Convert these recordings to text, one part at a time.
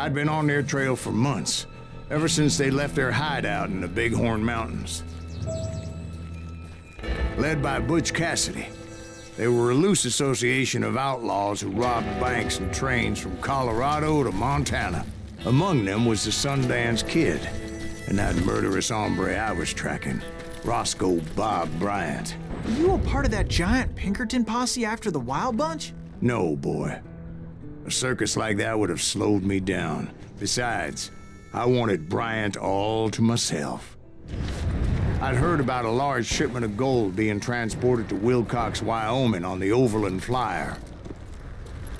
I'd been on their trail for months, ever since they left their hideout in the Bighorn Mountains. Led by Butch Cassidy, they were a loose association of outlaws who robbed banks and trains from Colorado to Montana. Among them was the Sundance Kid, and that murderous hombre I was tracking, Roscoe Bob Bryant. Were you a part of that giant Pinkerton posse after the Wild Bunch? No, boy. A circus like that would have slowed me down. Besides, I wanted Bryant all to myself. I'd heard about a large shipment of gold being transported to Wilcox, Wyoming on the Overland Flyer.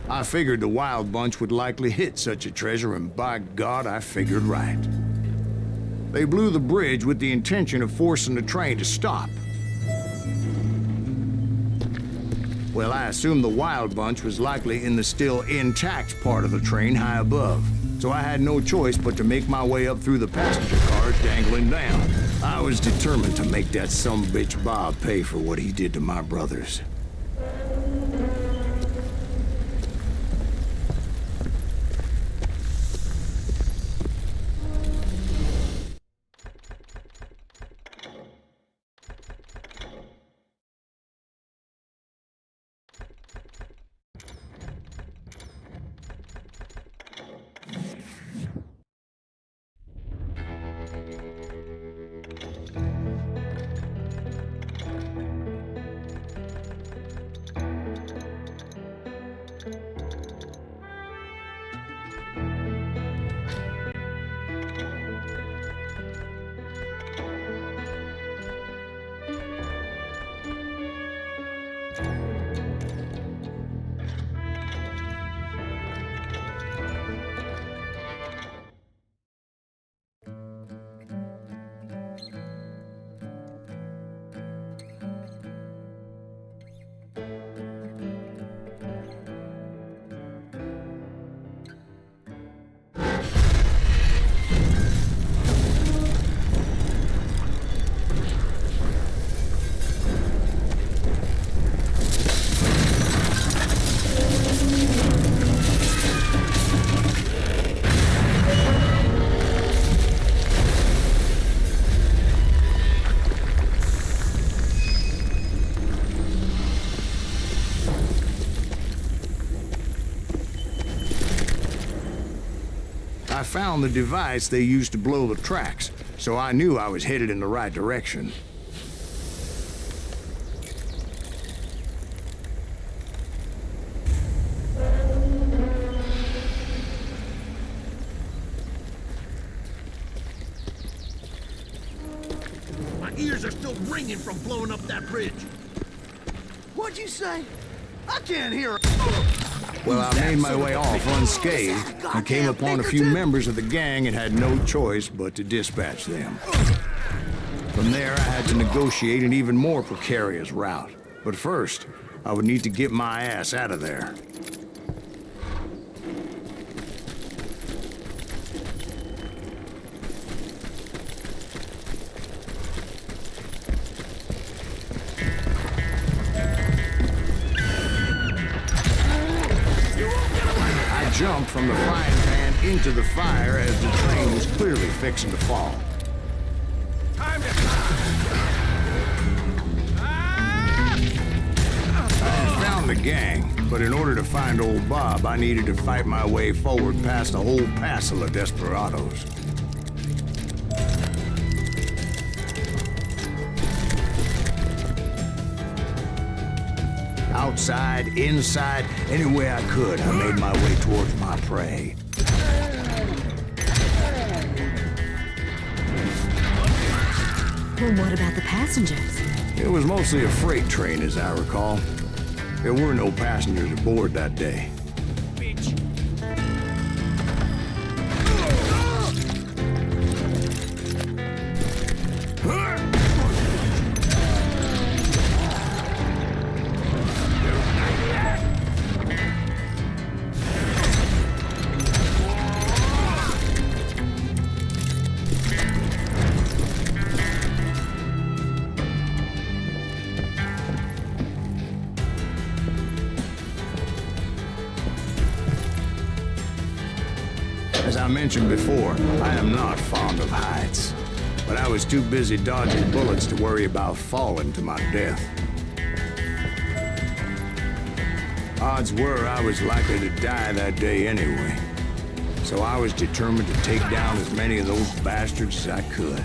I figured the Wild Bunch would likely hit such a treasure, and by God, I figured right. They blew the bridge with the intention of forcing the train to stop. Well, I assumed the Wild Bunch was likely in the still intact part of the train high above, so I had no choice but to make my way up through the passenger cars dangling down. I was determined to make that sumbitch Bob pay for what he did to my brothers. I found the device they used to blow the tracks, so I knew I was headed in the right direction. My ears are still ringing from blowing up that bridge. What'd you say? I can't hear. Well, I made my way off unscathed and came upon a few members of the gang and had no choice but to dispatch them. From there, I had to negotiate an even more precarious route. But first, I would need to get my ass out of there. Jumped from the frying pan into the fire as the train was clearly fixing to fall. Time to I found the gang, but in order to find old Bob, I needed to fight my way forward past a whole passel of desperados. Outside, inside, any way I could, I made my way towards my prey. Well, what about the passengers? It was mostly a freight train, as I recall. There were no passengers aboard that day. I mentioned before, I am not fond of heights. But I was too busy dodging bullets to worry about falling to my death. Odds were I was likely to die that day anyway. So I was determined to take down as many of those bastards as I could.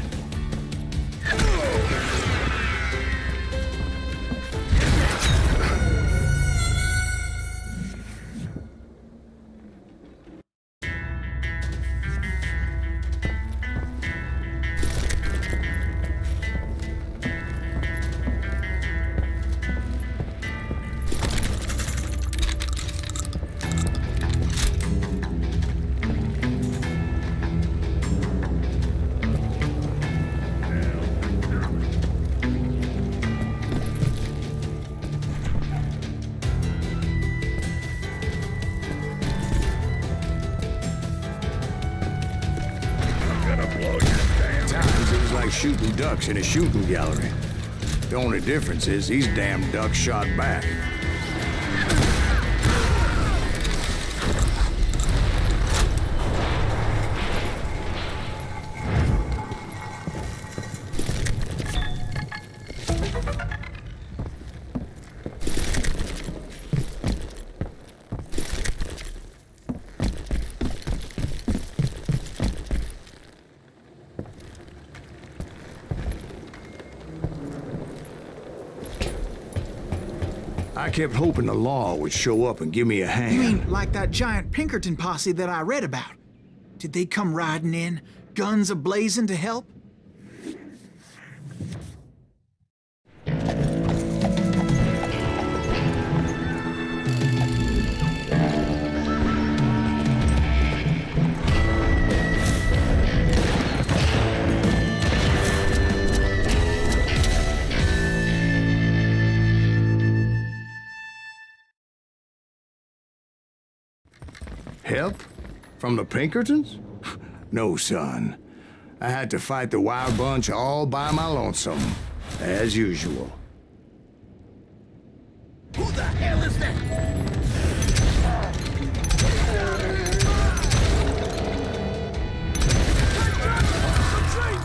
Shooting ducks in a shooting gallery. The only difference is these damn ducks shot back. I kept hoping the law would show up and give me a hand. You mean like that giant Pinkerton posse that I read about? Did they come riding in, guns a-blazing to help? Help? From the Pinkertons? No, son. I had to fight the wild bunch all by my lonesome, as usual. Who the hell is that?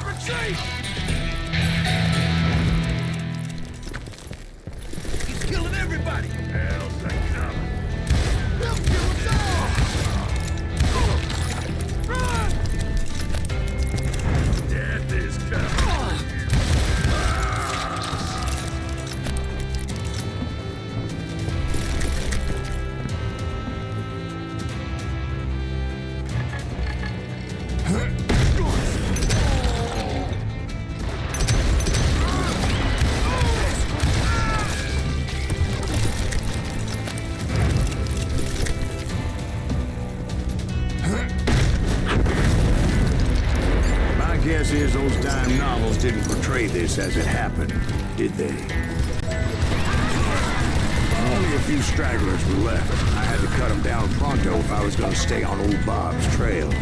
Retreat! He's killing everybody! Hell's the cover! He'll kill us all! Run! Death is coming! Guess is those dime novels didn't portray this as it happened, did they? Only a few stragglers were left. I had to cut them down pronto if I was going to stay on old Bob's trail.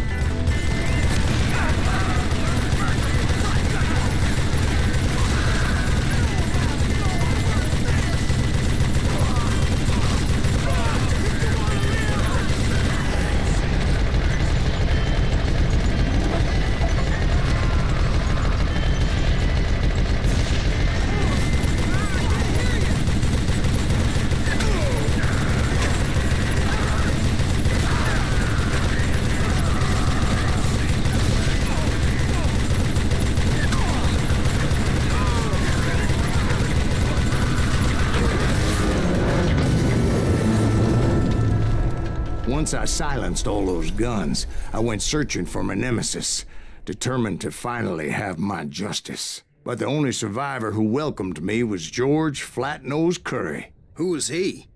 Once I silenced all those guns, I went searching for my nemesis, determined to finally have my justice. But the only survivor who welcomed me was George Flat-Nose Curry. Who was he?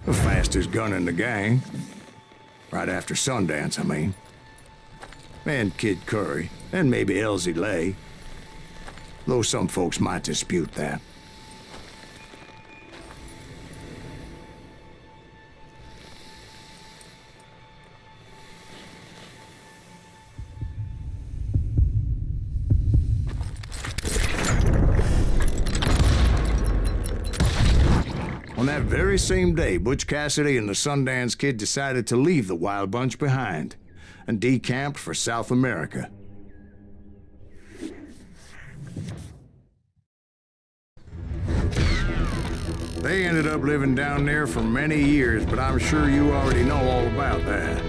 The fastest gun in the gang. Right after Sundance, I mean. And Kid Curry, and maybe Elsie Lay. Though some folks might dispute that. On that very same day, Butch Cassidy and the Sundance Kid decided to leave the Wild Bunch behind. and decamped for South America. They ended up living down there for many years, but I'm sure you already know all about that.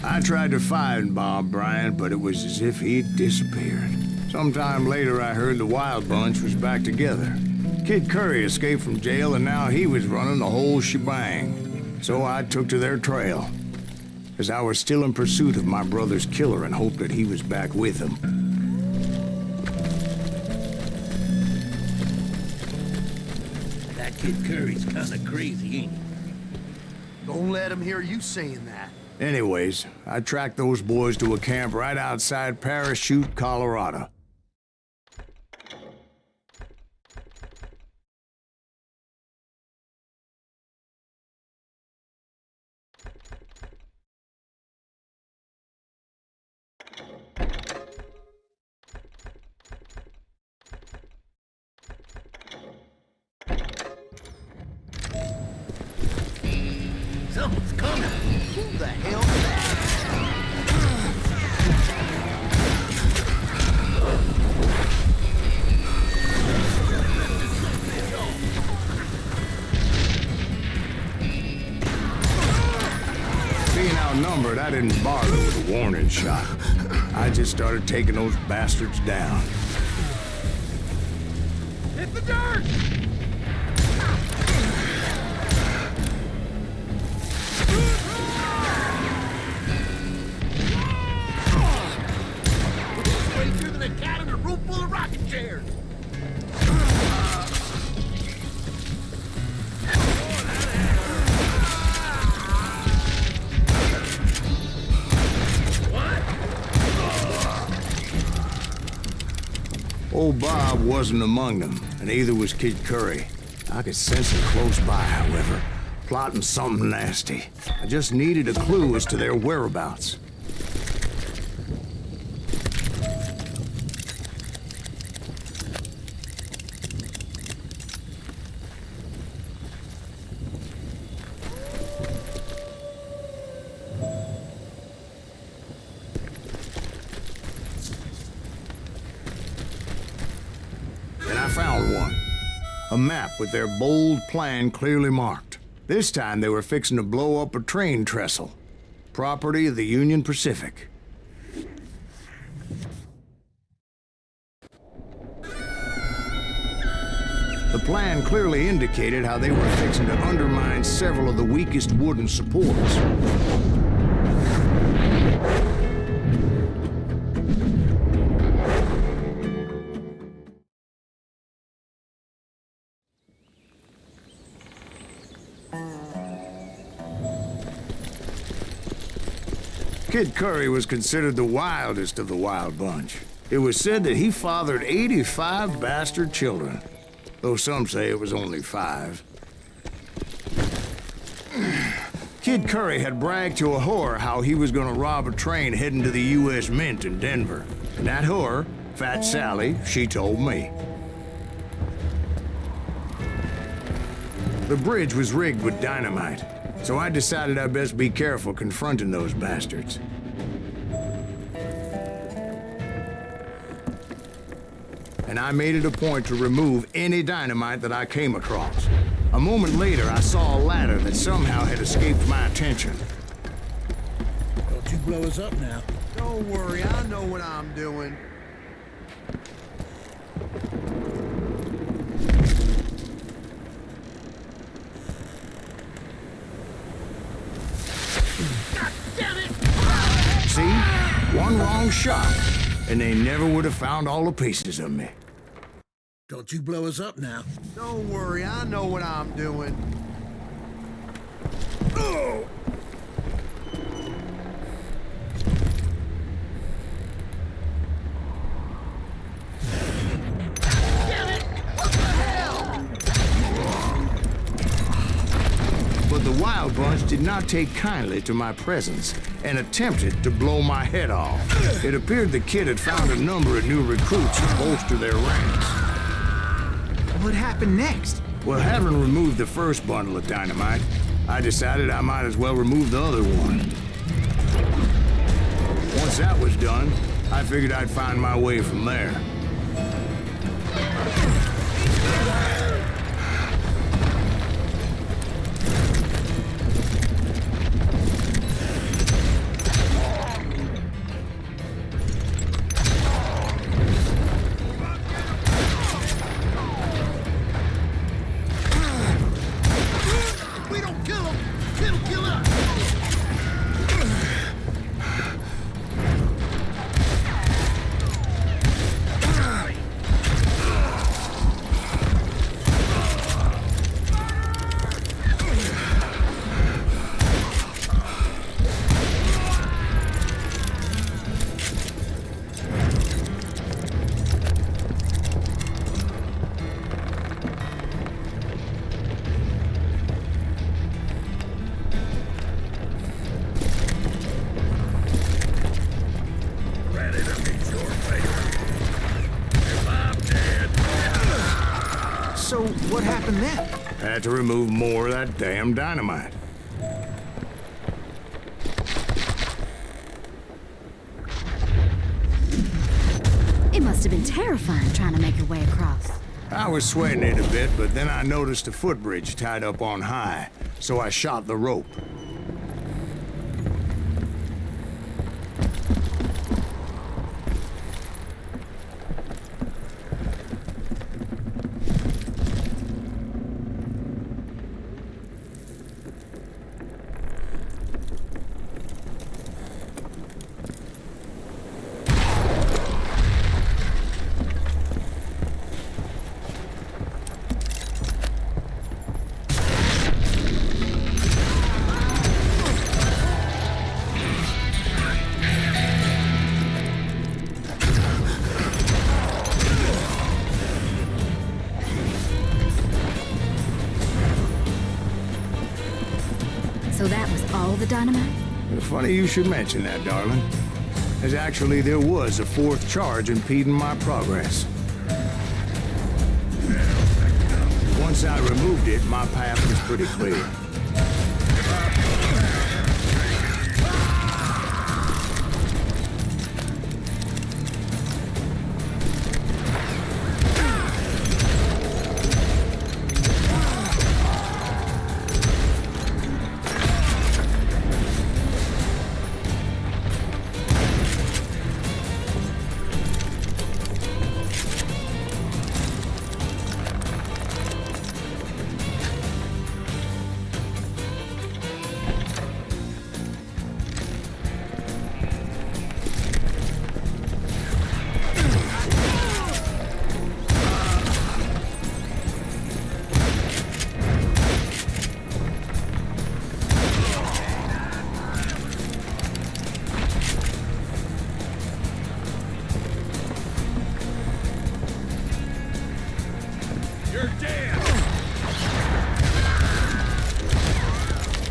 I tried to find Bob Bryant, but it was as if he'd disappeared. Sometime later, I heard the Wild Bunch was back together. Kid Curry escaped from jail, and now he was running the whole shebang. So I took to their trail, as I was still in pursuit of my brother's killer and hoped that he was back with him. That Kid Curry's kinda crazy, ain't he? Don't let him hear you saying that. Anyways, I tracked those boys to a camp right outside Parachute, Colorado. Someone's coming. Who the hell is that? Being outnumbered, I didn't bother with a warning shot. I just started taking those bastards down. Hit the dirt! Straight through the cat in a room full of rocking chairs. Old Bob wasn't among them, and neither was Kid Curry. I could sense him close by, however, plotting something nasty. I just needed a clue as to their whereabouts. Found one. A map with their bold plan clearly marked. This time they were fixing to blow up a train trestle. Property of the Union Pacific. The plan clearly indicated how they were fixing to undermine several of the weakest wooden supports. Kid Curry was considered the wildest of the Wild Bunch. It was said that he fathered 85 bastard children, though some say it was only 5. Kid Curry had bragged to a whore how he was gonna rob a train heading to the U.S. Mint in Denver. And that whore, Fat Sally, she told me. The bridge was rigged with dynamite, so I decided I'd best be careful confronting those bastards. And I made it a point to remove any dynamite that I came across. A moment later, I saw a ladder that somehow had escaped my attention. Don't you blow us up now. Don't worry, I know what I'm doing. See? One wrong shot, and they never would have found all the pieces of me. Don't you blow us up now. Don't worry, I know what I'm doing. did not take kindly to my presence and attempted to blow my head off. It appeared the kid had found a number of new recruits to bolster their ranks. What happened next? Well, having removed the first bundle of dynamite, I decided I might as well remove the other one. Once that was done, I figured I'd find my way from there. So, what happened then? Had to remove more of that damn dynamite. It must have been terrifying trying to make your way across. I was sweating it a bit, but then I noticed a footbridge tied up on high, so I shot the rope. So that was all the dynamite? Funny you should mention that, darling. As actually there was a fourth charge impeding my progress. Once I removed it, my path was pretty clear.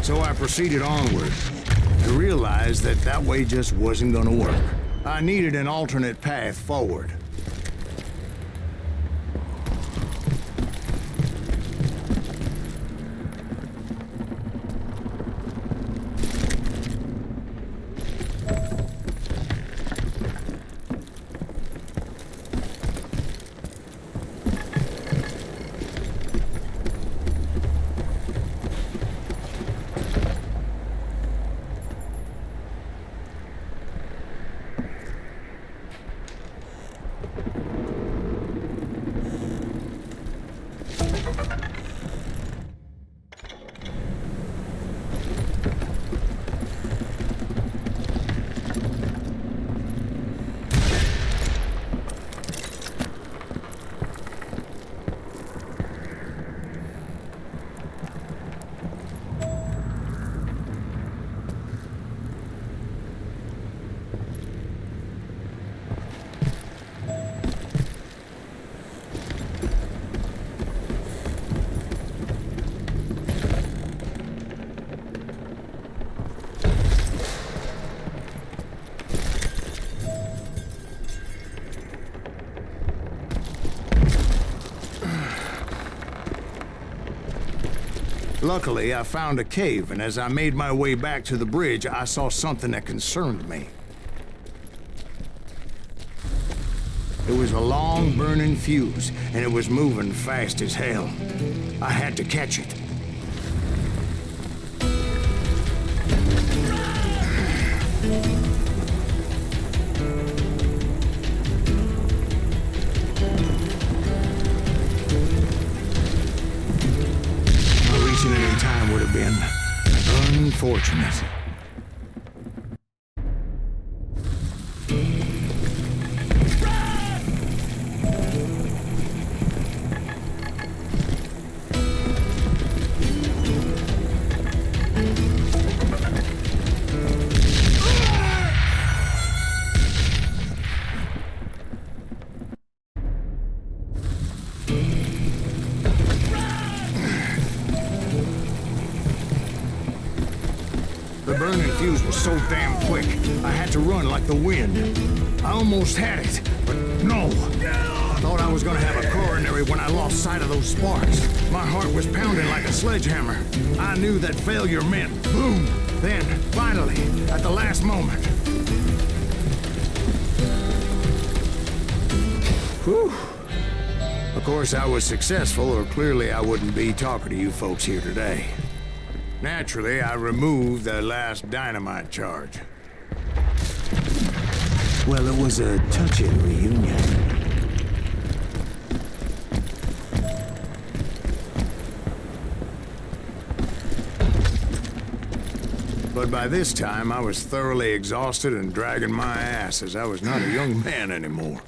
So I proceeded onward to realize that that way just wasn't gonna work. I needed an alternate path forward. Luckily, I found a cave, and as I made my way back to the bridge, I saw something that concerned me. It was a long, burning fuse, and it was moving fast as hell. I had to catch it. Reaching it in time would have been unfortunate. The burning fuse was so damn quick, I had to run like the wind. I almost had it, but no. I thought I was gonna have a coronary when I lost sight of those sparks. My heart was pounding like a sledgehammer. I knew that failure meant boom. Then, finally, at the last moment. Whew. Of course, I was successful, or clearly I wouldn't be talking to you folks here today. Naturally, I removed the last dynamite charge. Well, it was a touching reunion. But by this time, I was thoroughly exhausted and dragging my ass as I was not a young man anymore.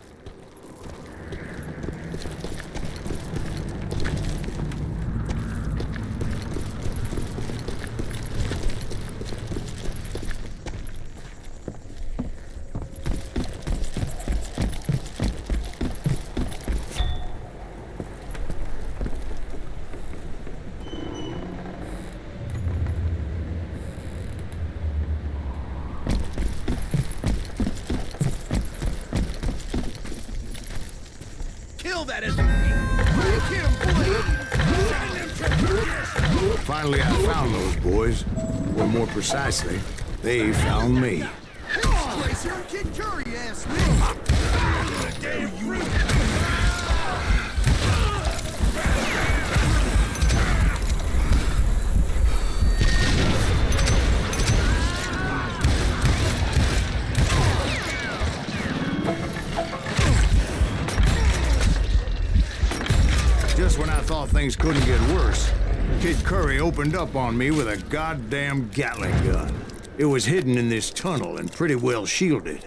Kill that SUV! Make him bleed! Finally, I found those boys. Or more precisely, they found me. Place here, Kid Curry ass nigga. Just when I thought things couldn't get worse, Kid Curry opened up on me with a goddamn Gatling gun. It was hidden in this tunnel and pretty well shielded.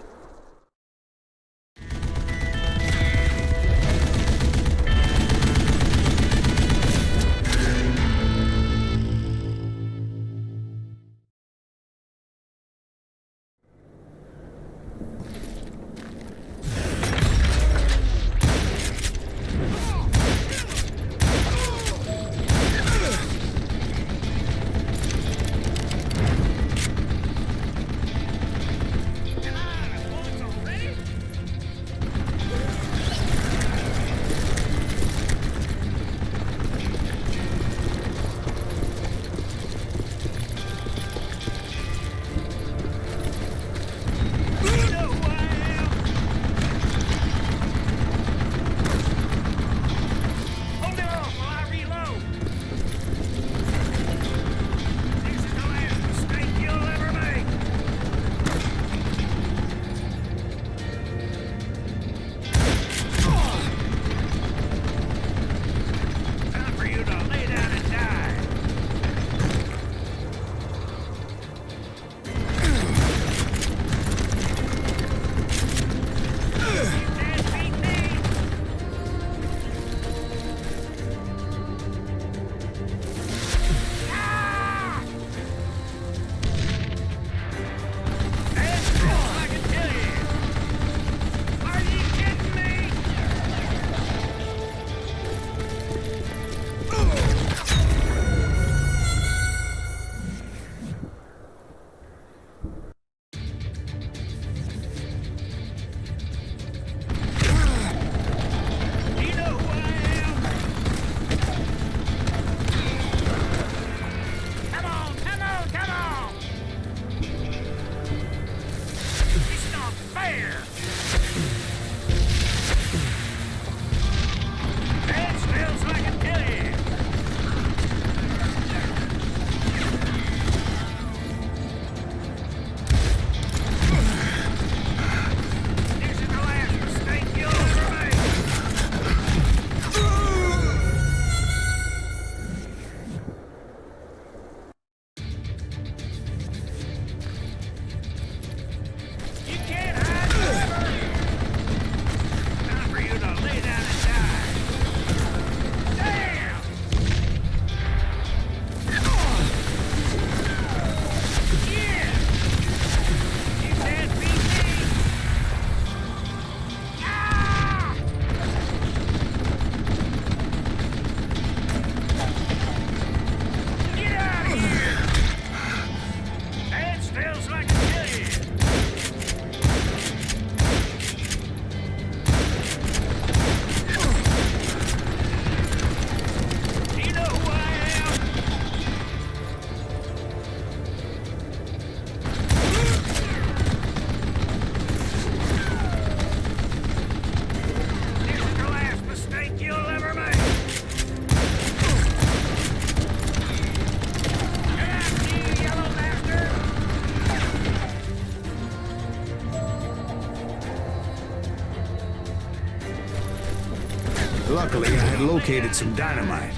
Luckily, I had located some dynamite.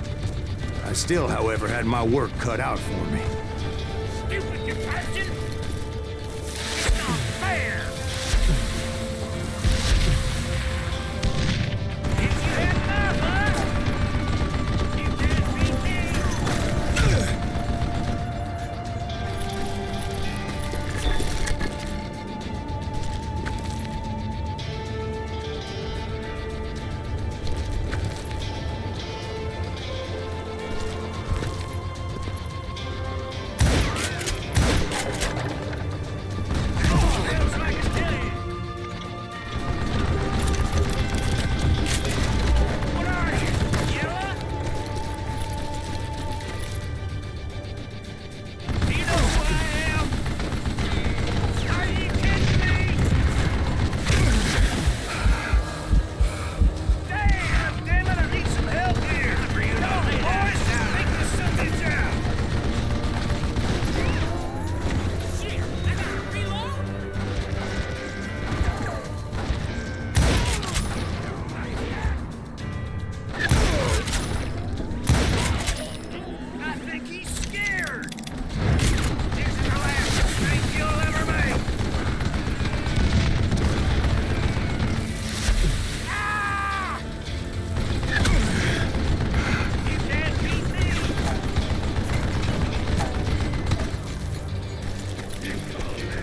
I still, however, had my work cut out for me. Stupid compassion! It's not fair! Did you have enough, huh? You can't beat me! Feels like it's killing. What are you, Yella? Do you know who I am? Are you kidding me? Damn it, I need some help here. Come on, boys, make this something out. Shit, I gotta reload. I think he's scared. This is the last mistake you'll ever make. Ah! You can't beat me.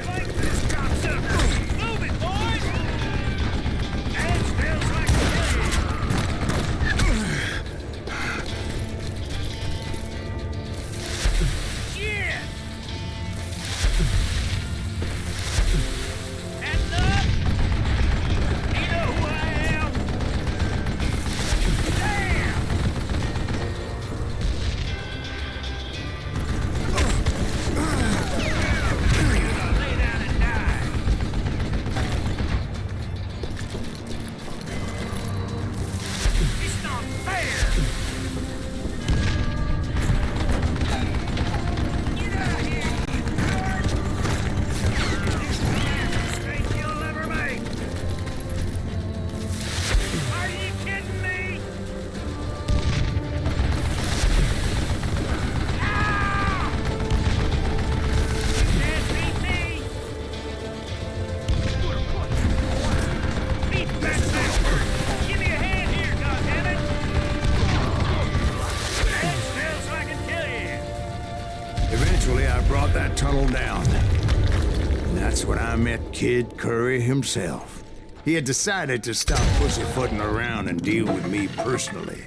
Fight this cocksucker. Move it, boys. Hands feels like a Shit! Hands up! You know who I am? Damn! You're gonna lay down and die. It's not fair! Get out of here, you coward! This is the last mistake you'll ever make! Are you kidding me? Ah! You can't beat me! Beat that bastard! Give me a hand here, goddammit! That smells like a kill you! Eventually, I brought that tunnel down. And that's when I met Kid Curry himself. He had decided to stop pussyfooting around and deal with me personally.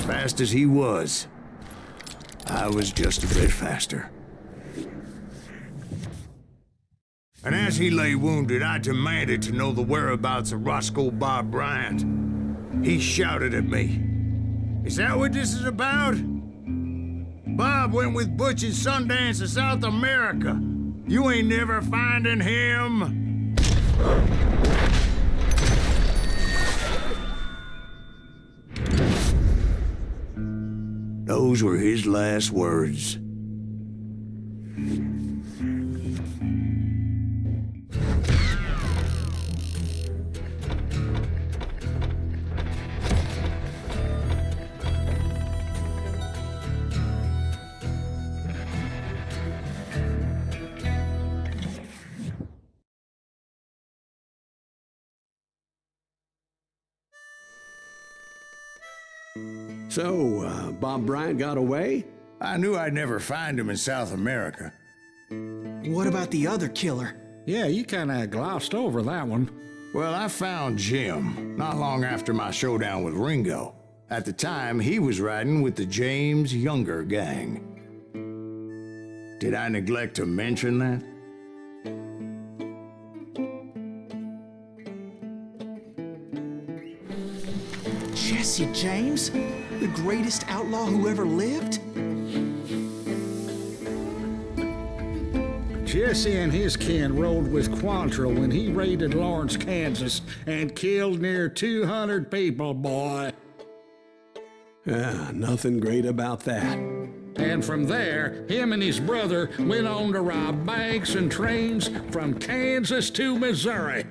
Fast as he was, I was just a bit faster. And as he lay wounded, I demanded to know the whereabouts of Roscoe Bob Bryant. He shouted at me. Is that what this is about? Bob went with Butch and Sundance to South America. You ain't never finding him. Those were his last words. So, Bob Bryant got away? I knew I'd never find him in South America. What about the other killer? Yeah, you kinda glossed over that one. Well, I found Jim not long after my showdown with Ringo. At the time, he was riding with the James Younger gang. Did I neglect to mention that? Jesse James? The greatest outlaw who ever lived? Jesse and his kin rode with Quantrill when he raided Lawrence, Kansas, and killed near 200 people, boy. Yeah, nothing great about that. And from there, him and his brother went on to rob banks and trains from Kansas to Missouri.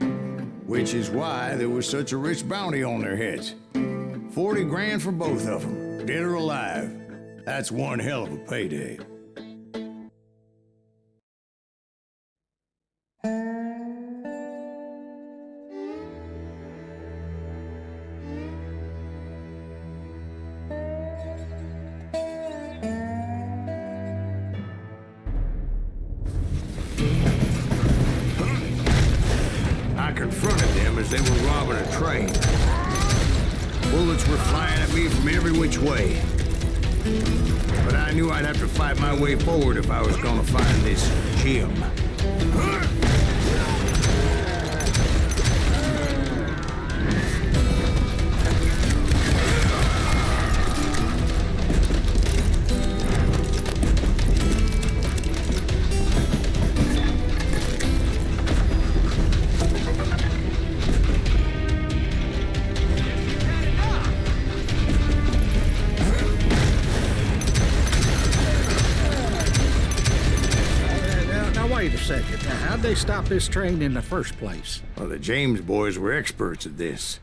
Which is why there was such a rich bounty on their heads. 40 grand for both of them, dead or alive. That's one hell of a payday. I confronted them as they were robbing a train. Bullets were flying at me from every which way. But I knew I'd have to fight my way forward if I was gonna find this Jim. Wait a second. Now, how'd they stop this train in the first place? Well, the James boys were experts at this.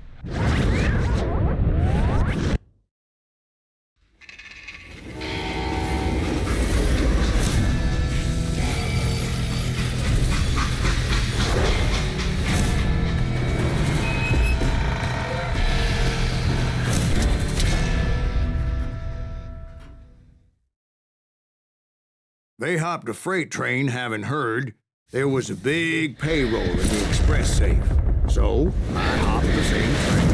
They hopped a freight train having heard there was a big payroll in the express safe. So, I hopped the same train.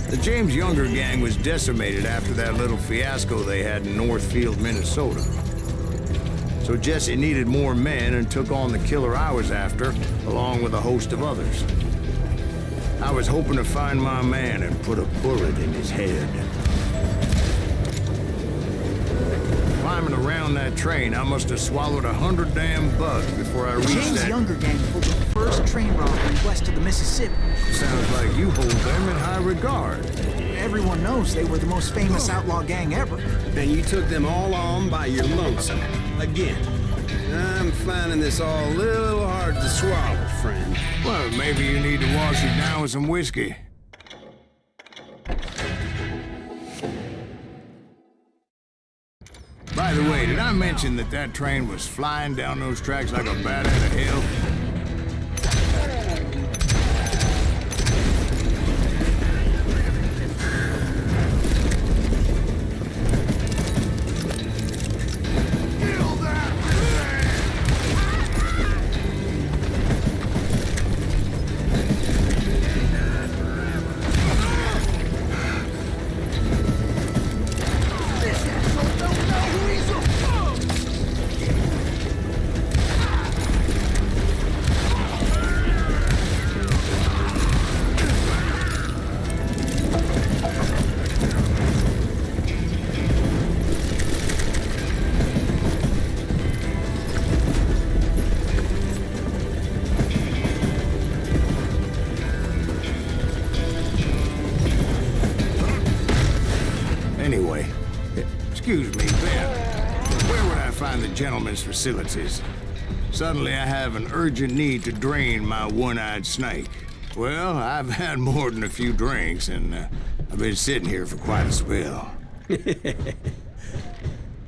The James Younger gang was decimated after that little fiasco they had in Northfield, Minnesota. So Jesse needed more men and took on the killer I was after, along with a host of others. I was hoping to find my man and put a bullet in his head. Climbing around that train, I must have swallowed 100 damn bugs before I reached James that. Younger gang pulled the first train robbery west of the Mississippi. Sounds like you hold them in high regard. Everyone knows they were the most famous outlaw gang ever. And you took them all on by your lonesome. Again. I'm finding this all a little hard to swallow, friend. Well, maybe you need to wash it down with some whiskey. By the way, did I mention that that train was flying down those tracks like a bat out of hell? Excuse me, Ben. Where would I find the gentleman's facilities? Suddenly I have an urgent need to drain my one-eyed snake. Well, I've had more than a few drinks, and I've been sitting here for quite a spell.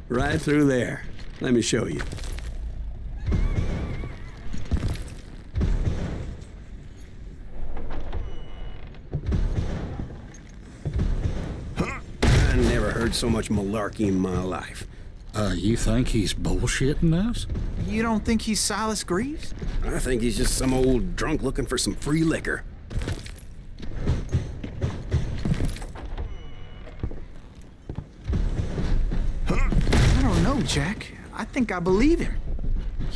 Right through there. Let me show you. I never heard so much malarkey in my life. You think he's bullshitting us? You don't think he's Silas Greaves? I think he's just some old drunk looking for some free liquor. I don't know, Jack. I think I believe him.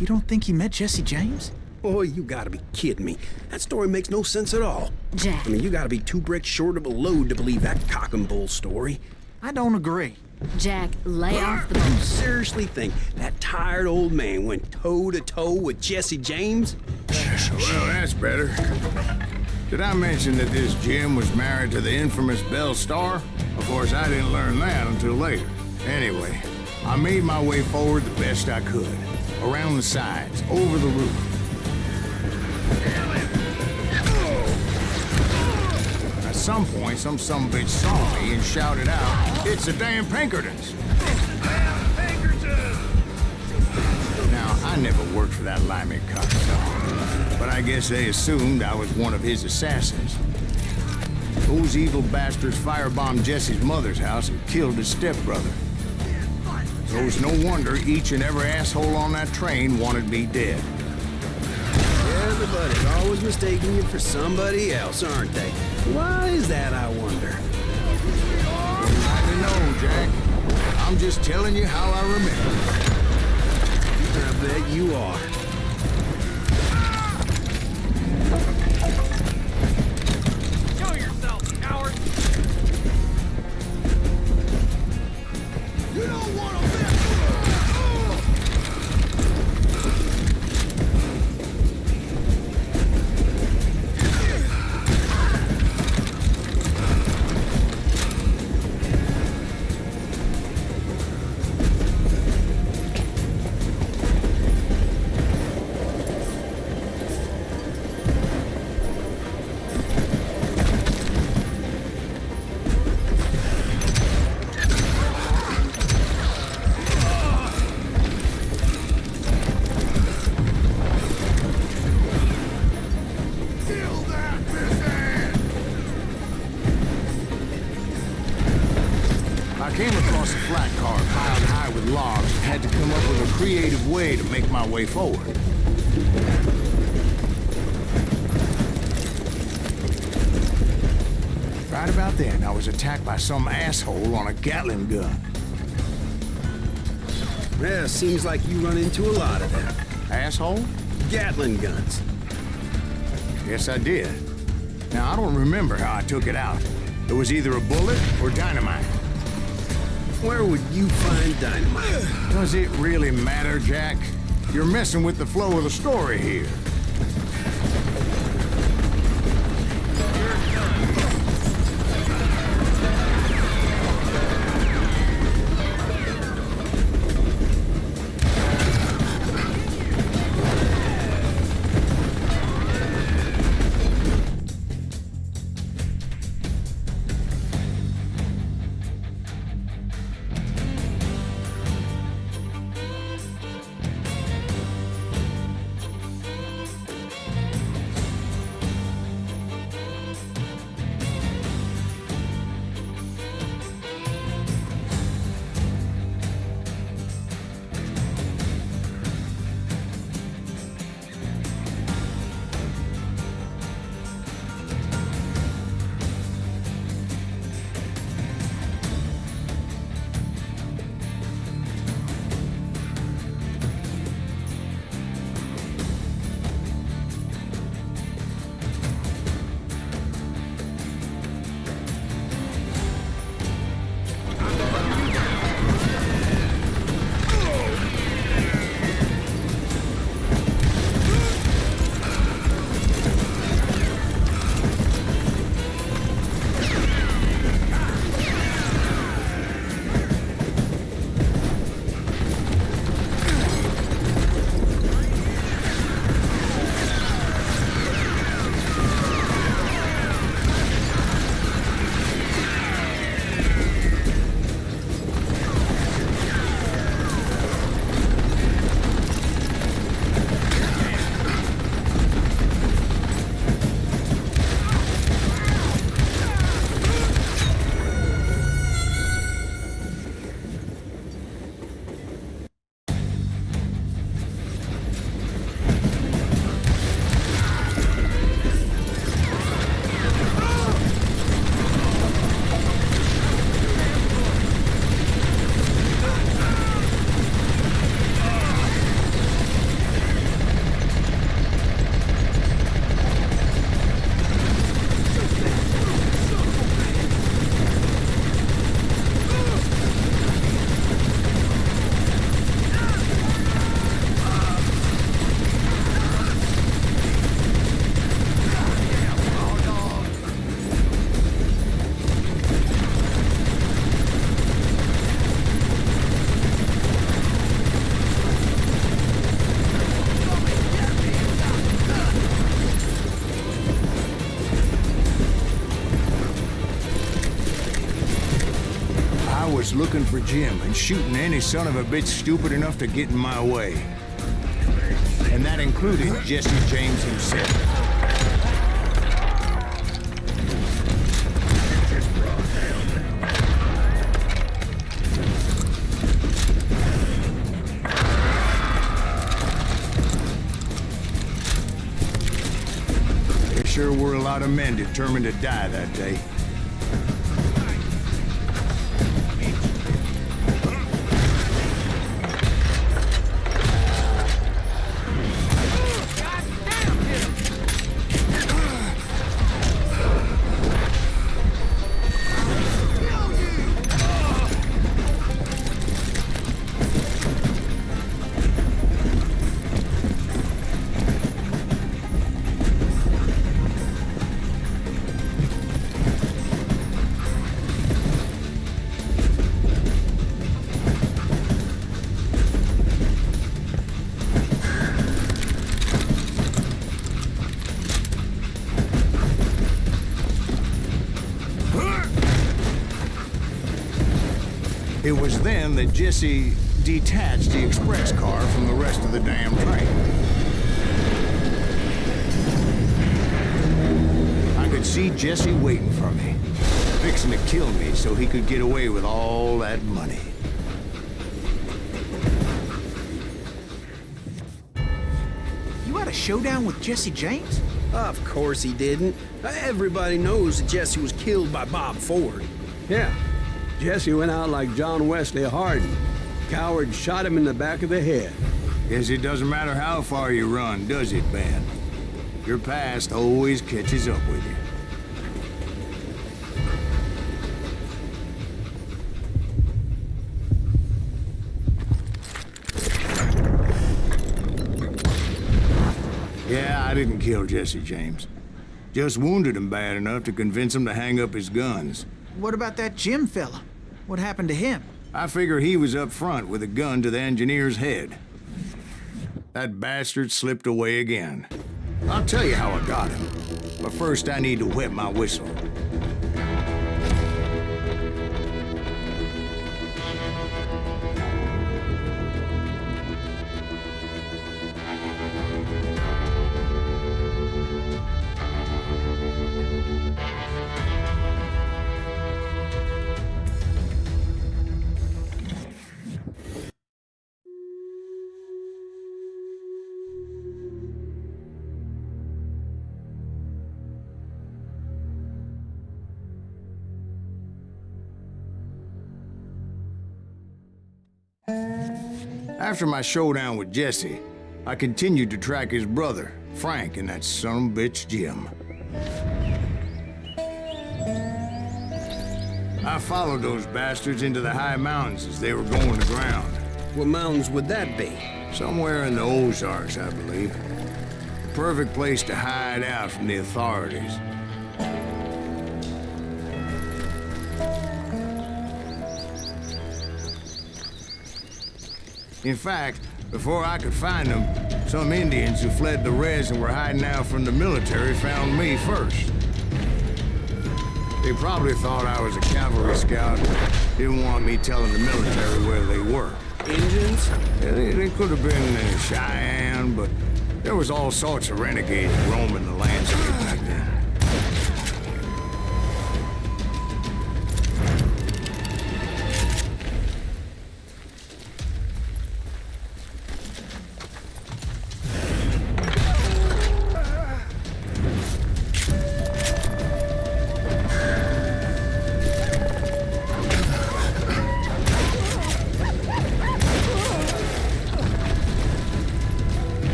You don't think he met Jesse James? Boy, you gotta be kidding me. That story makes no sense at all. Jack. I mean, you gotta be 2 bricks short of a load to believe that cock and bull story. I don't agree. Jack, lay off the You bullshit. seriously think that tired old man went toe-to-toe with Jesse James? Well, that's better. Did I mention that this Jim was married to the infamous Belle Starr? Of course, I didn't learn that until later. Anyway, I made my way forward the best I could. Around the sides, over the roof. At some point, some sumbitch saw me and shouted out, "It's the damn Pinkertons!" Now, I never worked for that limey cocksucker, but I guess they assumed I was one of his assassins. Those evil bastards firebombed Jesse's mother's house and killed his stepbrother. So it was no wonder each and every asshole on that train wanted me dead. Everybody's always mistaking you for somebody else, aren't they? Why is that, I wonder? I don't know, Jack. I'm just telling you how I remember. I bet you are. Show yourself, coward! You don't want to live! I came across a flat car piled high with logs and had to come up with a creative way to make my way forward. Right about then, I was attacked by some asshole on a Gatling gun. Yeah, seems like you run into a lot of them. Asshole? Gatling guns. Yes, I did. Now, I don't remember how I took it out. It was either a bullet or dynamite. Where would you find dynamite? Does it really matter, Jack? You're messing with the flow of the story here. was looking for Jim and shooting any son of a bitch stupid enough to get in my way. And that included Jesse James himself. There sure were a lot of men determined to die that day. It was then that Jesse detached the express car from the rest of the damn train. I could see Jesse waiting for me, fixing to kill me so he could get away with all that money. You had a showdown with Jesse James? Of course he didn't. Everybody knows that Jesse was killed by Bob Ford. Yeah, Jesse went out like John Wesley Hardin. Coward shot him in the back of the head. Guess it doesn't matter how far you run, does it, Ben? Your past always catches up with you. Yeah, I didn't kill Jesse James. Just wounded him bad enough to convince him to hang up his guns. What about that Jim fella? What happened to him? I figure he was up front with a gun to the engineer's head. That bastard slipped away again. I'll tell you how I got him. But first I need to wet my whistle. After my showdown with Jesse, I continued to track his brother, Frank, and that son of a bitch, Jim. I followed those bastards into the high mountains as they were going to ground. What mountains would that be? Somewhere in the Ozarks, I believe. The perfect place to hide out from the authorities. In fact, before I could find them, some Indians who fled the res and were hiding out from the military found me first. They probably thought I was a cavalry scout and didn't want me telling the military where they were. Indians? Yeah, they could have been Cheyenne, but there was all sorts of renegades roaming the landscape back then.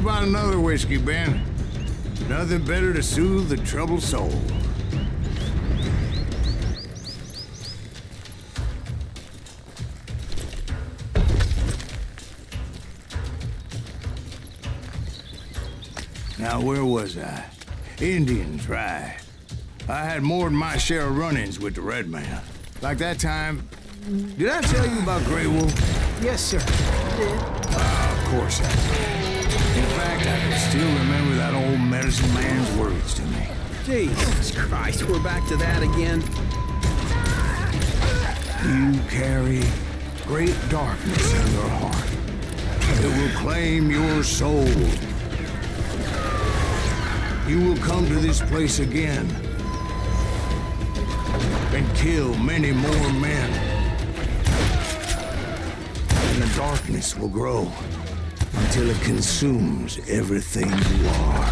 about another whiskey, Ben? Nothing better to soothe the troubled soul. Now, where was I? Indians, right. I had more than my share of run-ins with the red man. Like that time... Did I tell you about Grey Wolf? Yes, sir. Of course I did. In fact, I can still remember that old medicine man's words to me. Jesus Christ, we're back to that again. You carry great darkness in your heart. It will claim your soul. You will come to this place again and kill many more men. And the darkness will grow until it consumes everything you are.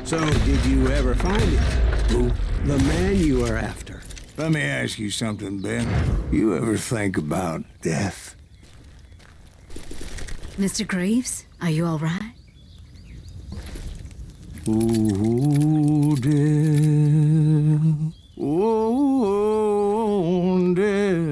So, did you ever find it? Who? The man you are after. Let me ask you something, Ben. You ever think about death? Mr. Greaves, are you all right? Oh, death. Oh, death.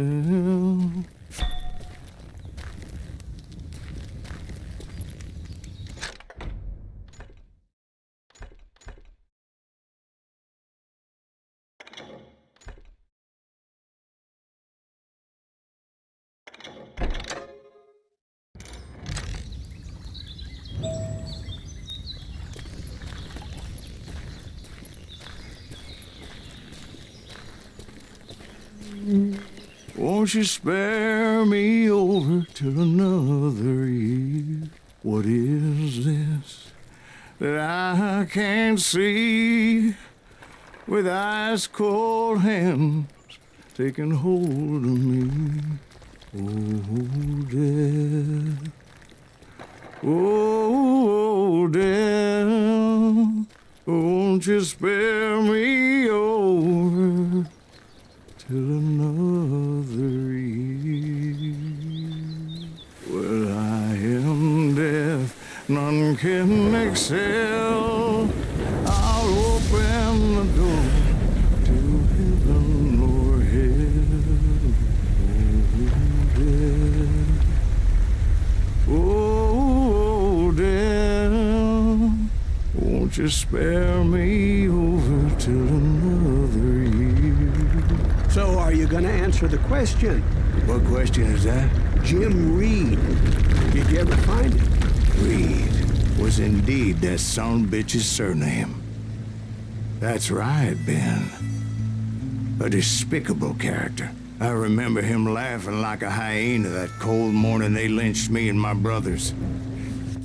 Won't you spare me over till another year? What is this that I can't see? With ice cold hands taking hold of me. Oh, death. Oh, death. Won't you spare me over till another year? Well, I am death, none can excel. I'll open the door to heaven or hell. Oh, death, won't you spare me over till another year? So, are you gonna answer the question? What question is that? Jim Reed. Did you ever find it? Reed was indeed that son bitch's surname. That's right, Ben. A despicable character. I remember him laughing like a hyena that cold morning they lynched me and my brothers.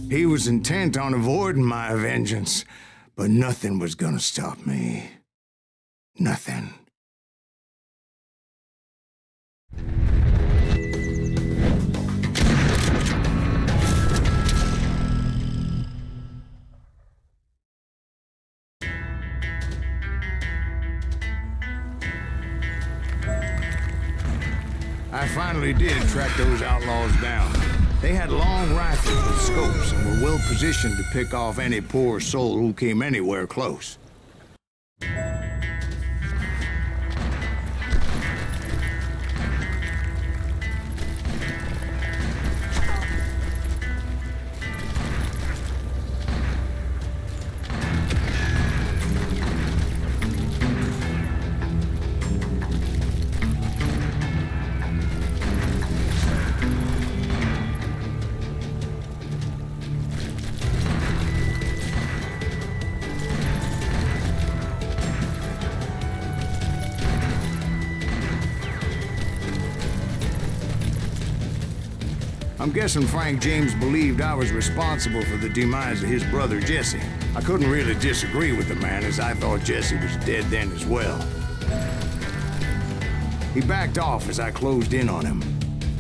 He was intent on avoiding my vengeance, but nothing was gonna stop me. Nothing. I finally did track those outlaws down. They had long rifles with scopes and were well positioned to pick off any poor soul who came anywhere close. I'm guessing Frank James believed I was responsible for the demise of his brother Jesse. I couldn't really disagree with the man, as I thought Jesse was dead then as well. He backed off as I closed in on him,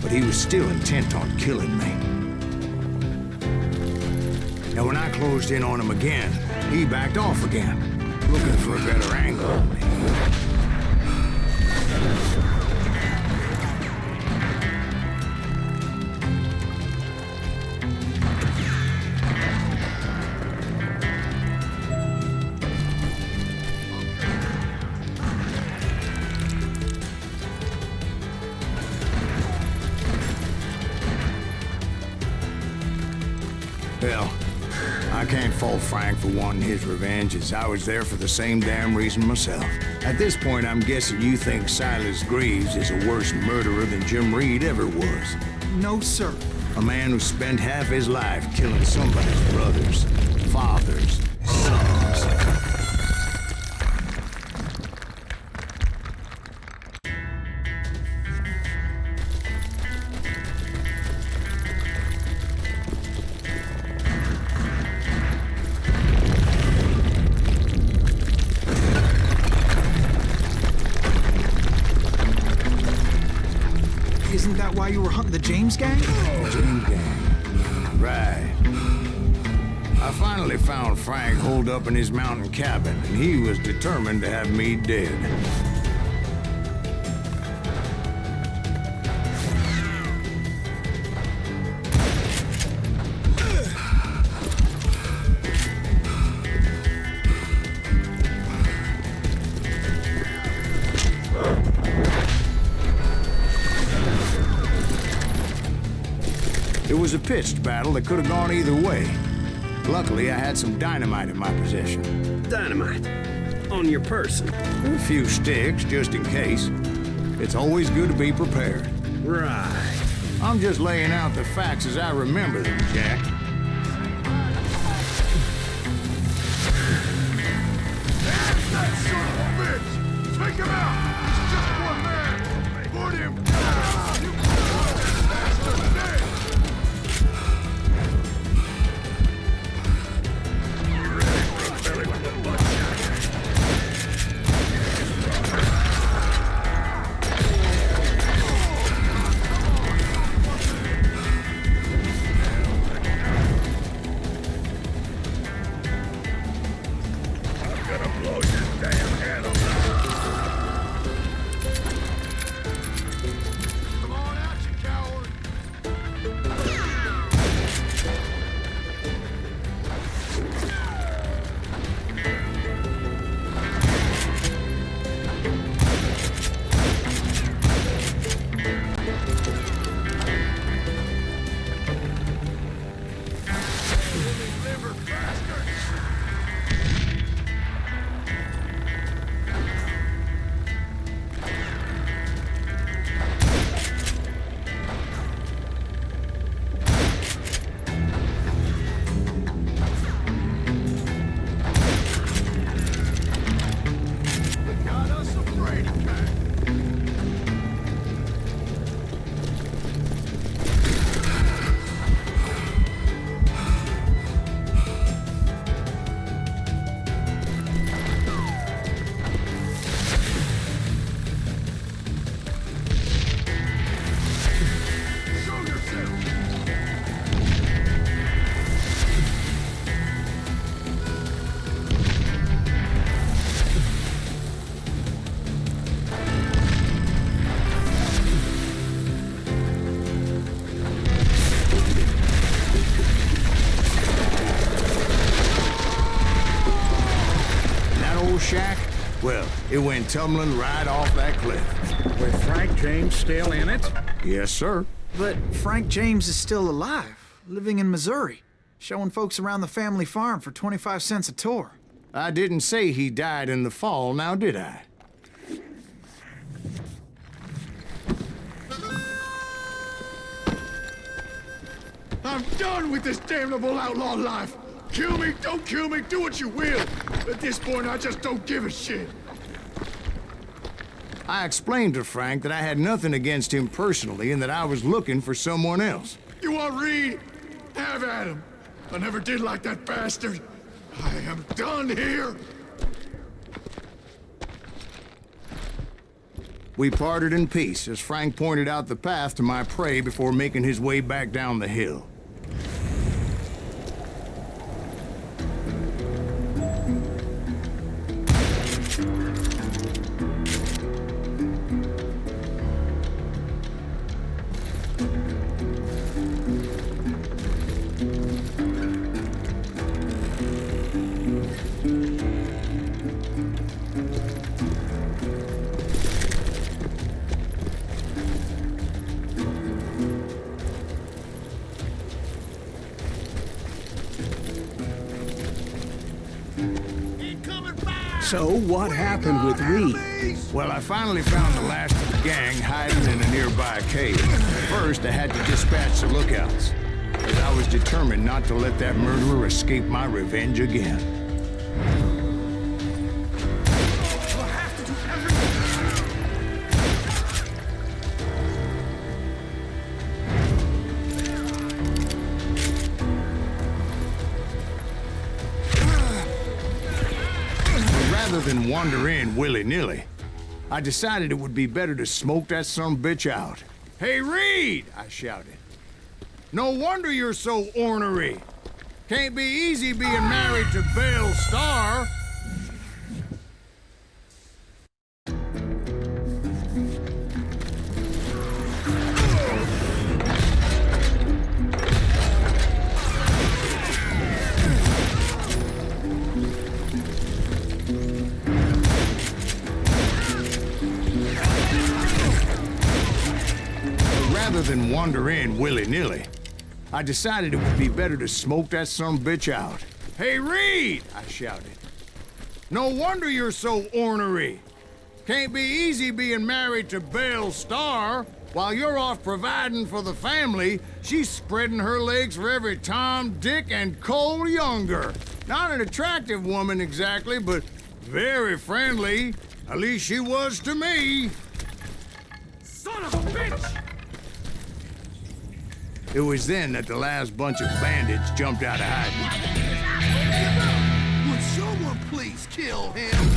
but he was still intent on killing me. And when I closed in on him again, he backed off again, looking for a better angle on me. Hell, I can't fault Frank for wanting his revenge, as I was there for the same damn reason myself. At this point, I'm guessing you think Silas Greaves is a worse murderer than Jim Reed ever was. No, sir. A man who spent half his life killing somebody's brothers, fathers, sons. Isn't that why you were hunting the James gang? James gang. Right. I finally found Frank holed up in his mountain cabin, and he was determined to have me dead. It was a pitched battle that could have gone either way. Luckily, I had some dynamite in my possession. Dynamite? On your person? A few sticks, just in case. It's always good to be prepared. Right. I'm just laying out the facts as I remember them, Jack. That son of a bitch! Take him out! He's just one man! Put him down! You bastard dead! You ready for a belly with the butt shot? I'm gonna blow your damn head off. Come on out, you coward! Liver bastard! Got us a fraidy cat. Show yourself! That old shack? Well, it went tumbling right off that cliff. With Frank James still in it? Yes, sir. But Frank James is still alive, living in Missouri, showing folks around the family farm for 25 cents a tour. I didn't say he died in the fall, now did I? I'm done with this damnable outlaw life! Kill me, don't kill me, do what you will! At this point, I just don't give a shit! I explained to Frank that I had nothing against him personally and that I was looking for someone else. You want Reed? Have at him. I never did like that bastard. I am done here. We parted in peace as Frank pointed out the path to my prey before making his way back down the hill. So what happened with Reed? Well, I finally found the last of the gang hiding in a nearby cave. First, I had to dispatch the lookouts, as I was determined not to let that murderer escape my revenge again. Rather than wander in willy-nilly, I decided it would be better to smoke that sumbitch out. "Hey, Reed!" I shouted. "No wonder you're so ornery. Can't be easy being married to Belle Starr." Rather than wander in willy-nilly, I decided it would be better to smoke that sumbitch out. "Hey, Reed!" I shouted. "No wonder you're so ornery. Can't be easy being married to Belle Starr. While you're off providing for the family, she's spreading her legs for every Tom, Dick, and Cole younger. Not an attractive woman exactly, but very friendly. At least she was to me." Son of a bitch! It was then that the last bunch of bandits jumped out of hiding. Would someone please kill him?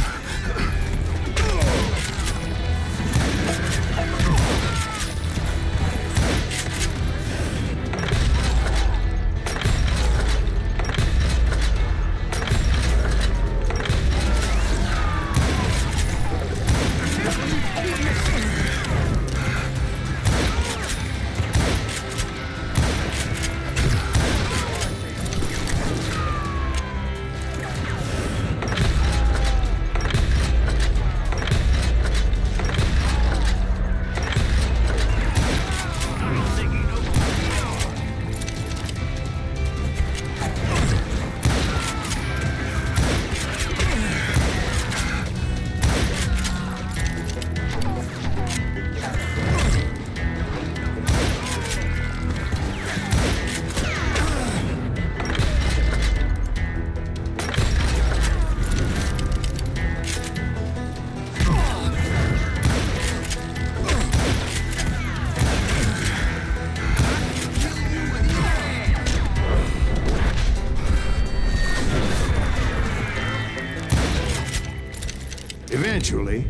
Eventually,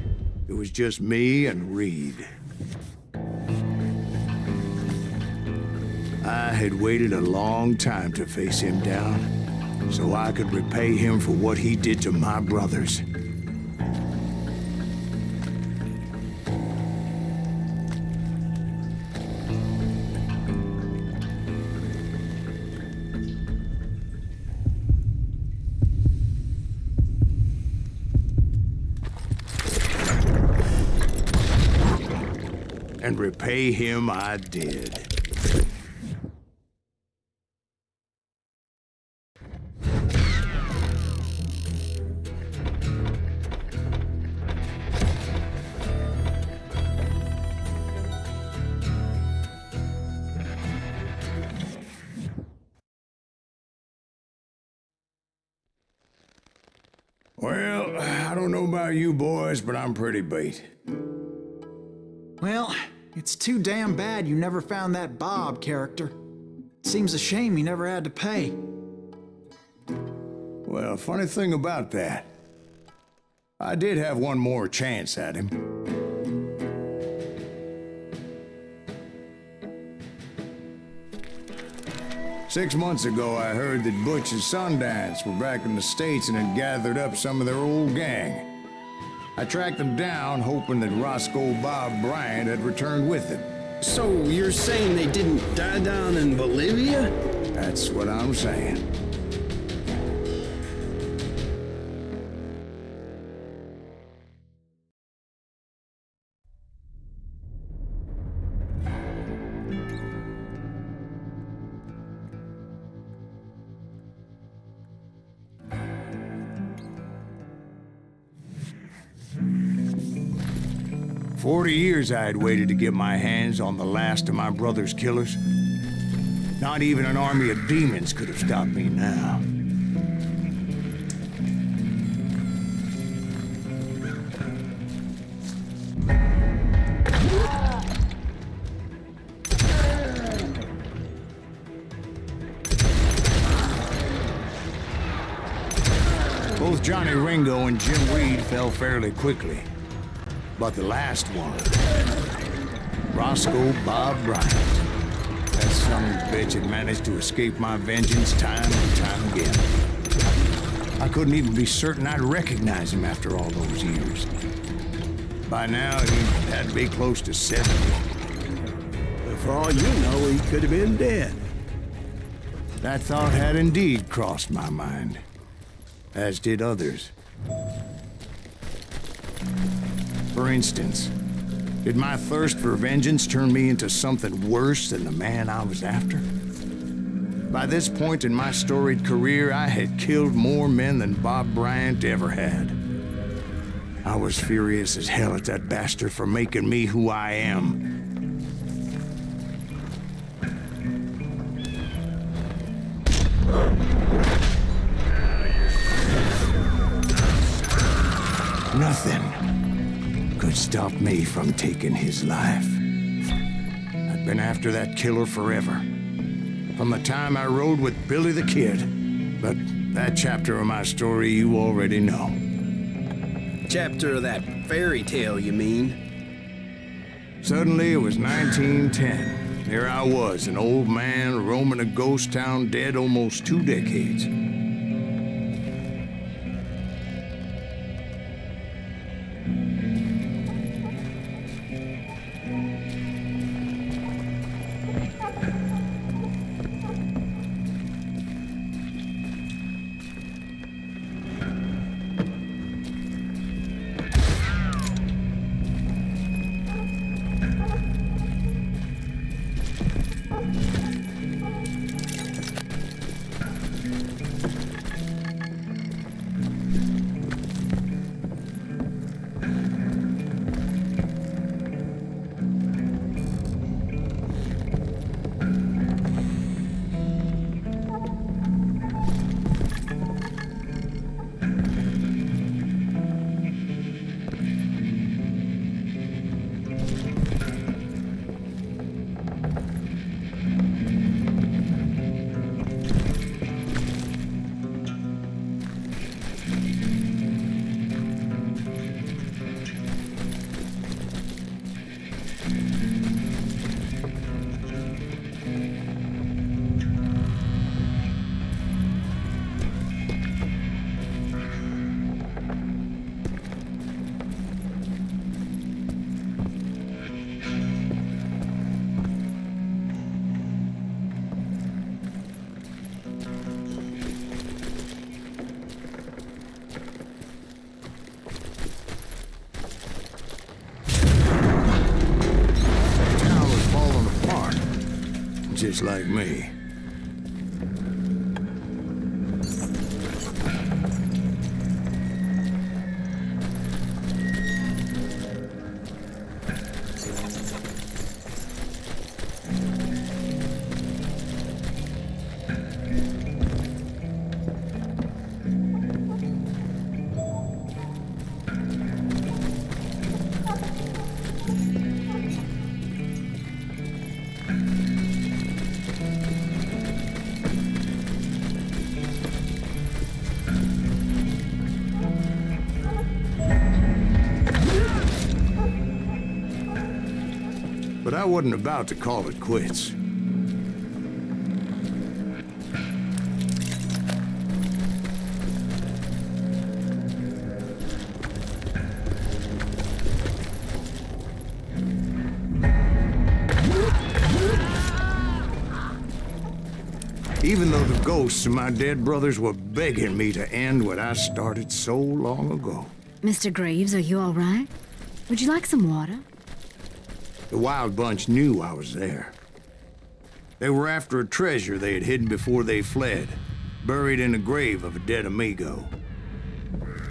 it was just me and Reed. I had waited a long time to face him down, so I could repay him for what he did to my brothers. And repay him I did. Well, I don't know about you boys, but I'm pretty beat. Well, it's too damn bad you never found that Bob character. Seems a shame he never had to pay. Well, funny thing about that, I did have one more chance at him. Six months ago, I heard that Butch and Sundance were back in the States and had gathered up some of their old gang. I tracked them down, hoping that Roscoe Bob Bryant had returned with them. So you're saying they didn't die down in Bolivia? That's what I'm saying. "40 years I had waited to get my hands on the last of my brother's killers. Not even an army of demons could have stopped me now. Both Johnny Ringo and Jim Reed fell fairly quickly. But the last one, Roscoe Bob Bryant, that son of a bitch had managed to escape my vengeance time and time again. I couldn't even be certain I'd recognize him after all those years. By now, he had to be close to 70. But for all you know, he could have been dead. That thought had indeed crossed my mind, as did others. For instance, did my thirst for vengeance turn me into something worse than the man I was after? By this point in my storied career, I had killed more men than Bob Bryant ever had. I was furious as hell at that bastard for making me who I am. Nothing could stop me from taking his life. I'd been after that killer forever, from the time I rode with Billy the Kid. But that chapter of my story you already know. Chapter of that fairy tale, you mean? Suddenly it was 1910. Here I was, an old man roaming a ghost town dead almost 2 decades. Just like me. But I wasn't about to call it quits. Even though the ghosts of my dead brothers were begging me to end what I started so long ago. Mr. Graves, are you all right? Would you like some water? The Wild Bunch knew I was there. They were after a treasure they had hidden before they fled, buried in the grave of a dead amigo.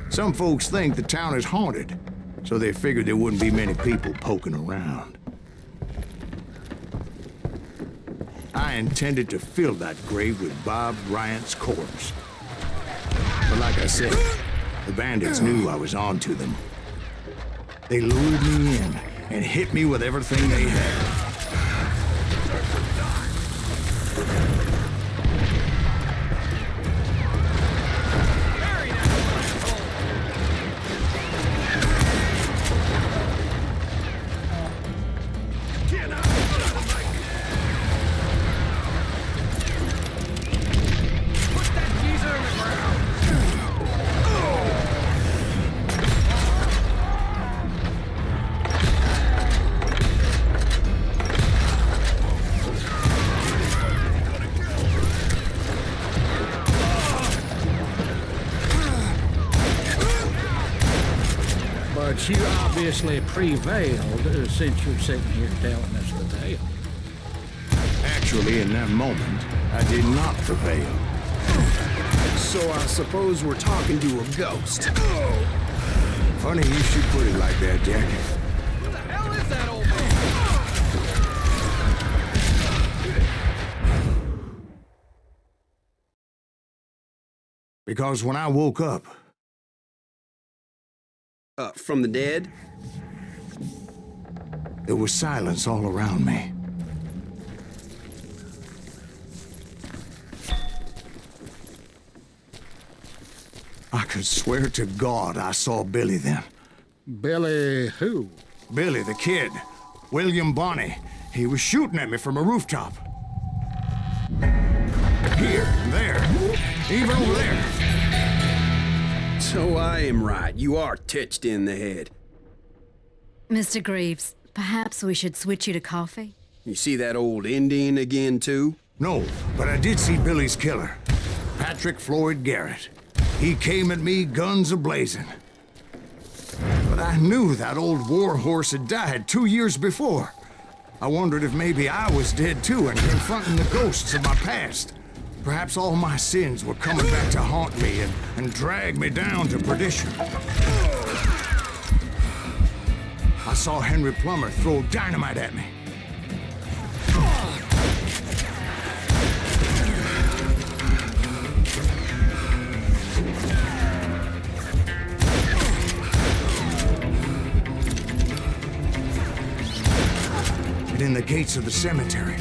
Some folks think the town is haunted, so they figured there wouldn't be many people poking around. I intended to fill that grave with Bob Bryant's corpse. But like I said, the bandits knew I was on to them. They lured me in and hit me with everything they had. But you obviously prevailed since you're sitting here telling us the tale. Actually, in that moment, I did not prevail. So I suppose we're talking to a ghost. Funny you should put it like that, Jack. Who the hell is that old man? Because when I woke up, From the dead? there was silence all around me. I could swear to God I saw Billy then. Billy who? Billy, the kid. William Bonney. He was shooting at me from a rooftop. Here, there, even over there. So I am right. You are touched in the head. Mr. Graves, perhaps we should switch you to coffee? You see that old Indian again, too? No, but I did see Billy's killer, Patrick Floyd Garrett. He came at me guns a-blazing. But I knew that old war horse had died 2 years before. I wondered if maybe I was dead too and confronting the ghosts of my past. Perhaps all my sins were coming back to haunt me and drag me down to perdition. I saw Henry Plummer throw dynamite at me. And in the gates of the cemetery,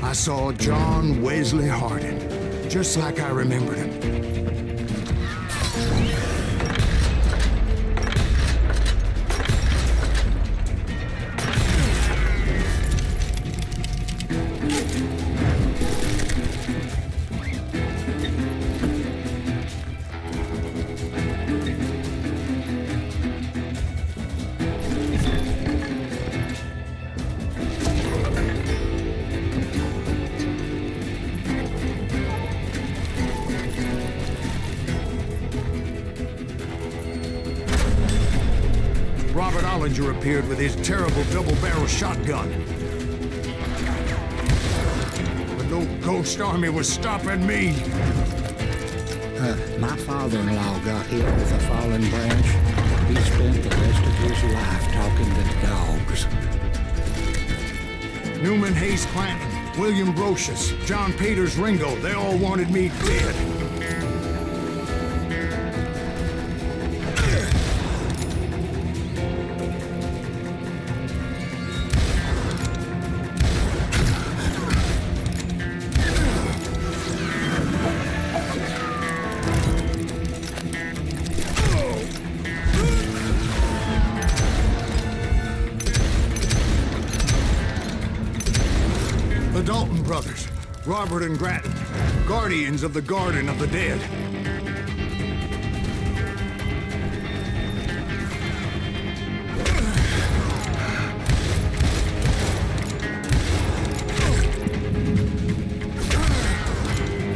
I saw John Wesley Hardin, just like I remembered him. Robert Ollinger appeared with his terrible double-barrel shotgun. But no ghost army was stopping me. My father-in-law got hit with a fallen branch. He spent the rest of his life talking to dogs. Newman Hayes Clanton, William Brocious, John Peters Ringo, they all wanted me dead. The Dalton brothers, Robert and Grattan, guardians of the Garden of the Dead.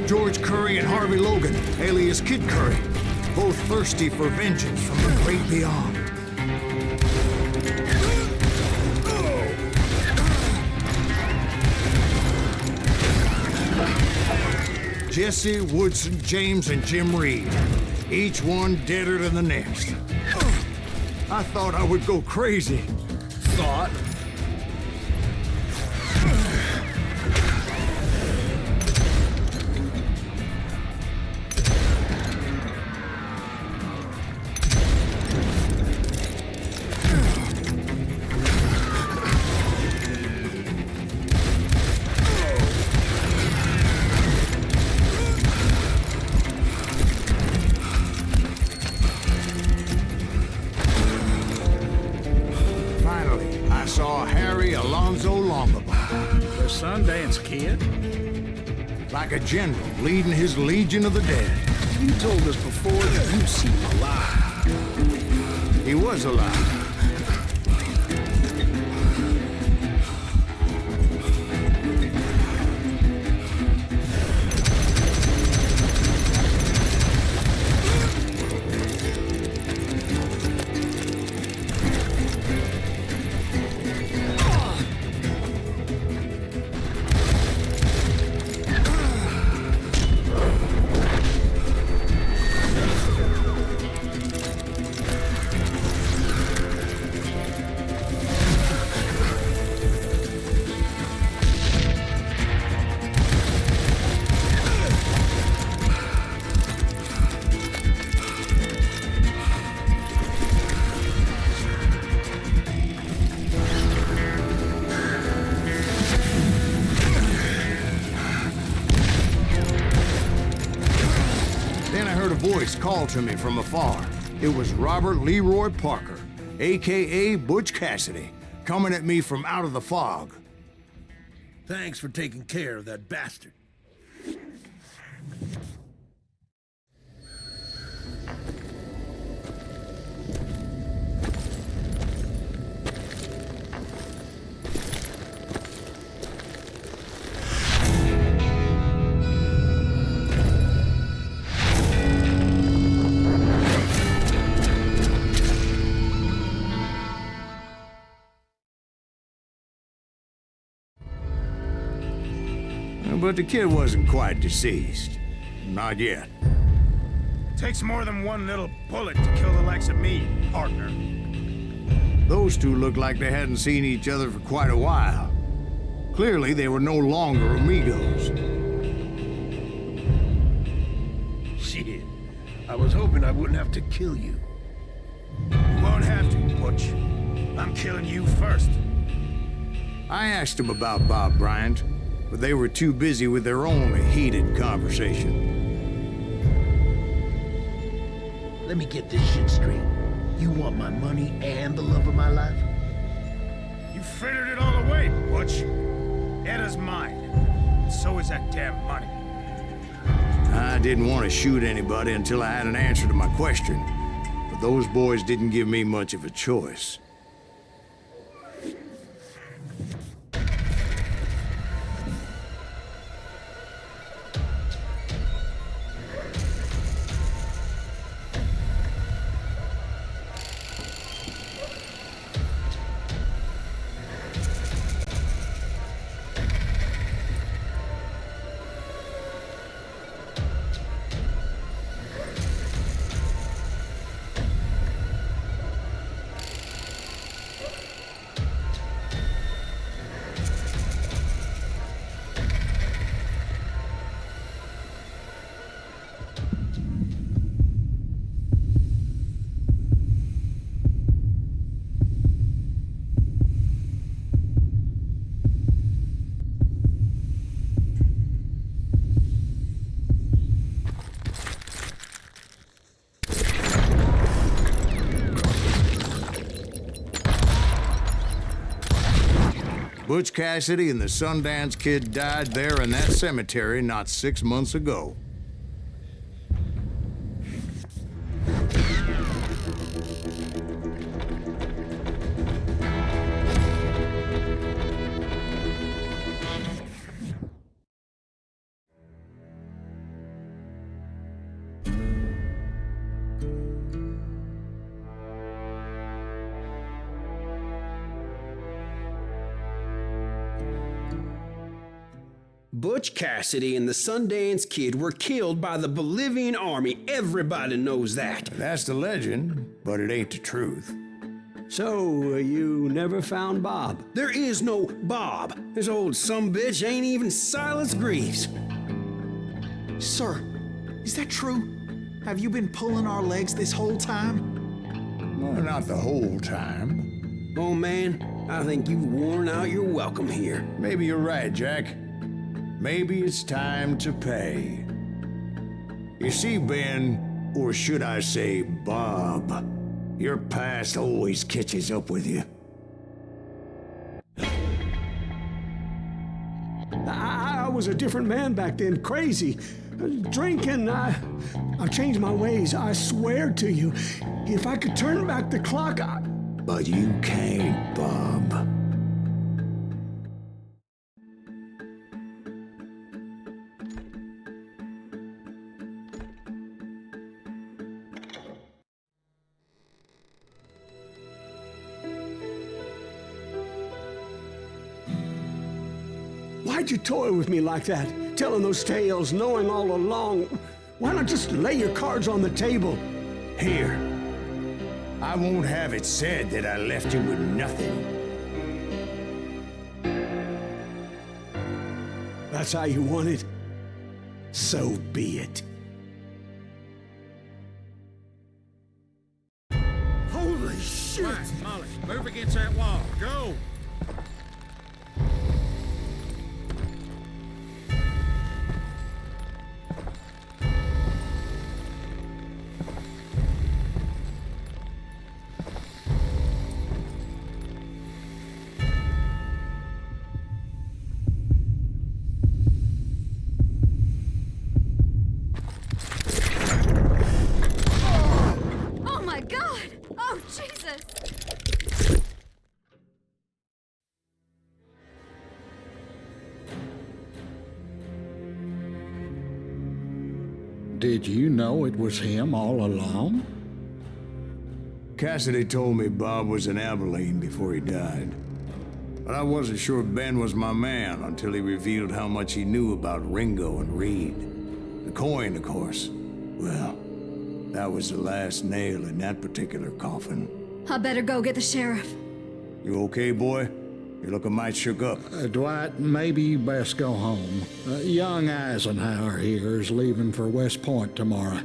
George Curry and Harvey Logan, alias Kid Curry, both thirsty for vengeance from the great beyond. Jesse, Woodson, James, and Jim Reed, each one deader than the next. I thought I would go crazy. Thought? The Sundance Kid? Like a general leading his legion of the dead. You told us before that you'd seen him alive. He was alive. Voice called to me from afar. It was Robert Leroy Parker, a.k.a. Butch Cassidy, coming at me from out of the fog. Thanks for taking care of that bastard. But the kid wasn't quite deceased. Not yet. Takes more than one little bullet to kill the likes of me, partner. Those two looked like they hadn't seen each other for quite a while. Clearly, they were no longer amigos. Shit. I was hoping I wouldn't have to kill you. You won't have to, Butch. I'm killing you first. I asked them about Bob Bryant, but they were too busy with their own heated conversation. Let me get this shit straight. You want my money and the love of my life? You frittered it all away, Butch. Edda's mine. And so is that damn money. I didn't want to shoot anybody until I had an answer to my question, but those boys didn't give me much of a choice. Butch Cassidy and the Sundance Kid died there in that cemetery not 6 months ago. Butch Cassidy and the Sundance Kid were killed by the Bolivian army. Everybody knows that. That's the legend, but it ain't the truth. So, you never found Bob? There is no Bob. This old sumbitch ain't even Silas Greaves. Sir, is that true? Have you been pulling our legs this whole time? Well, not the whole time. Oh man, I think you've worn out your welcome here. Maybe you're right, Jack. Maybe it's time to pay. You see, Ben, or should I say Bob, your past always catches up with you. I was a different man back then, crazy. Drinking, I've changed my ways, I swear to you. If I could turn back the clock, But you can't, Bob. Why'd you toy with me like that? Telling those tales, knowing all along. Why not just lay your cards on the table? Here. I won't have it said that I left you with nothing. That's how you want it? So be it. Holy shit! Right, Molly, move against that wall. Go! Oh my God! Oh, Jesus! Did you know it was him all along? Cassidy told me Bob was in Abilene before he died. But I wasn't sure Ben was my man until he revealed how much he knew about Ringo and Reed. The coin, of course. Well, that was the last nail in that particular coffin. I better go get the sheriff. You okay, boy? You're looking mighty shook up. Dwight, maybe you best go home. Young Eisenhower here is leaving for West Point tomorrow.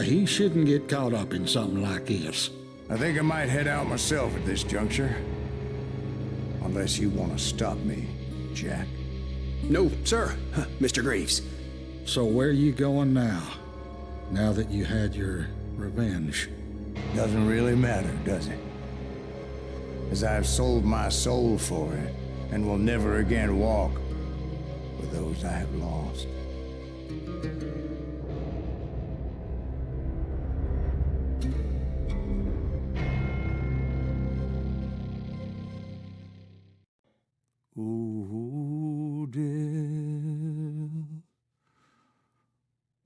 He shouldn't get caught up in something like this. I think I might head out myself at this juncture. Unless you want to stop me, Jack. No, sir, Mr. Greaves. So where are you going now? Now that you had your revenge? Doesn't really matter, does it? As I've sold my soul for it, and will never again walk with those I have lost. Ooh, dear.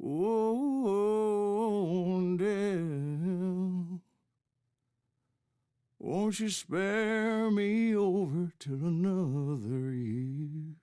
Oh, dear. Won't you spare me over till another year?